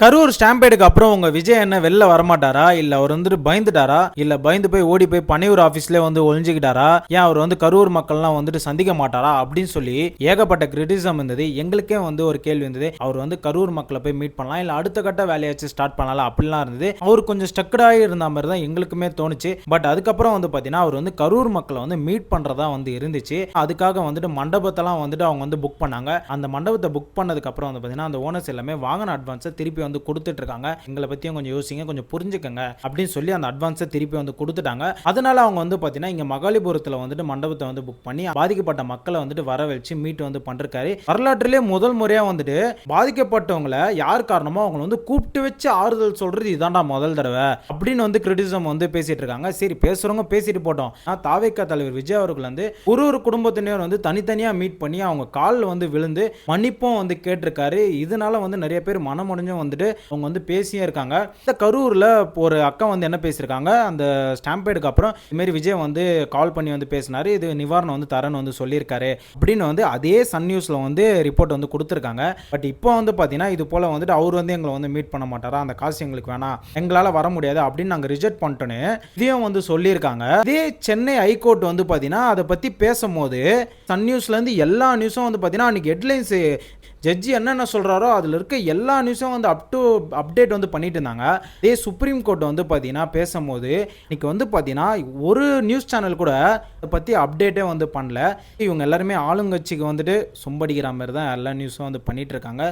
கரூர் ஸ்டாம்பேடுக்கு அப்புறம் உங்க விஜய் என்ன வெளில வரமாட்டாரா, இல்ல அவர் வந்துட்டு பயந்துட்டாரா, இல்ல பயந்து போய் ஓடி போய் பனையூர் ஆபீஸ்ல வந்து ஒளிஞ்சுக்கிட்டாரா, ஏன் அவர் வந்து கரூர் மக்கள்லாம் வந்துட்டு சந்திக்க மாட்டாரா அப்படின்னு சொல்லி ஏகப்பட்ட கிரிட்டிசம் இருந்தது. எங்களுக்கே வந்து ஒரு கேள்வி இருந்தது, அவர் வந்து கரூர் மக்களை போய் மீட் பண்ணலாம், இல்ல அடுத்த கட்ட வேலையாச்சும் ஸ்டார்ட் பண்ணலாம் அப்படிலாம் இருந்தது. அவர் கொஞ்சம் ஸ்டக்கடாகி இருந்த மாதிரி தான் எங்களுக்குமே தோணுச்சு. பட் அதுக்கப்புறம் வந்து பாத்தீங்கன்னா அவர் வந்து கரூர் மக்களை வந்து மீட் பண்றதா வந்து இருந்துச்சு. அதுக்காக வந்துட்டு மண்டபத்தெல்லாம் வந்துட்டு அவங்க வந்து புக் பண்ணாங்க. அந்த மண்டபத்தை புக் பண்ணதுக்கு அப்புறம் வந்து பாத்தீங்கன்னா அந்த ஓனர்ஸ் எல்லாமே வாங்கின அட்வான்ஸை திருப்பி வந்து கொடுத்துட்டு இருக்காங்க. எங்களை பத்தியும் கொஞ்சம் யோசிங்க, கொஞ்சம் புரிஞ்சுக்கங்க அப்படின்னு சொல்லி அந்த அட்வான்ஸை திருப்பி வந்து கொடுத்துட்டாங்க. அதனால அவங்க வந்து பாத்தீங்கன்னா இங்க மகாலிபுரத்துல வந்துட்டு மண்டபத்தை வந்து புக் பண்ணி பாதிக்கப்பட்ட மக்களை வந்துட்டு வர வச்சு மீட் வந்து பண்றாரு. வரலாற்றிலே முதல் முறையா வந்துட்டு பாதிக்கப்பட்டவங்களை யார் காரணமோ அவங்க வந்து கூப்பிட்டு வச்சு ஆறுதல் சொல்றது இதாண்டா முதல் தடவை அப்படின்னு வந்து கிரிட்டிசம் வந்து பேசிட்டு இருக்காங்க. சரி, பேசுறவங்க பேசிட்டு போட்டோம். தாவேகா தலைவர் விஜய் அவர்கள் வந்து ஒரு குடும்பத்தினர் வந்து தனித்தனியா மீட் பண்ணி அவங்க காலில் வந்து விழுந்து மன்னிப்பும் வந்து கேட்டிருக்காரு. இதனால வந்து நிறைய பேர் மனமுடிஞ்சும் வந்துட்டு அவங்க வந்து பேசியே இருக்காங்க. இந்த கரூர்ல ஒரு அக்கா வந்து என்ன பேசியிருக்காங்க, அந்த ஸ்டாம்பேடுக்கு அப்புறம் இது மாதிரி விஜய் வந்து கால் பண்ணி வந்து பேசினாரு, இது நிவாரணம் வந்து தரேன்னு வந்து சொல்லியிருக்காரு அப்படின்னு வந்து அதே சன் நியூஸ்ல வந்து ரிப்போர்ட் வந்து கொடுத்துருக்காங்க. பட் இப்போ வந்து பார்த்தீங்கன்னா இது போல வந்துட்டு அவர் வந்து எங்களை வந்து மீட் பண்ண மாட்டாரா, அந்த காசு எங்களுக்கு வேணாம், எங்களால் வர முடியாது அப்படின்னு நாங்கள் ரிஜெக்ட் பண்ணிட்டோன்னு இதையும் வந்து சொல்லியிருக்காங்க. இதே சென்னை ஹைகோர்ட் வந்து பார்த்தீங்கன்னா அதை பற்றி பேசும்போது சன் நியூஸ்லேருந்து எல்லா நியூஸும் வந்து பார்த்தீங்கன்னா அன்றைக்கி ஹெட்லைன்ஸ் ஜட்ஜி என்னென்ன சொல்கிறாரோ அதில் இருக்க எல்லா நியூஸும் வந்து அப்டேட் வந்து பண்ணிட்டு இருந்தாங்க. இதே சுப்ரீம் கோர்ட் வந்து பார்த்தீங்கன்னா பேசும்போது இன்னைக்கு வந்து பார்த்தீங்கன்னா ஒரு நியூஸ் சேனல் கூட அதை பற்றி அப்டேட்டே வந்து பண்ணல. இவங்க எல்லாருமே ஆளுங்கட்சிக்கு வந்துட்டு சொம்படிக்கிற மாதிரி தான் எல்லா நியூஸும் வந்து பண்ணிட்டு இருக்காங்க.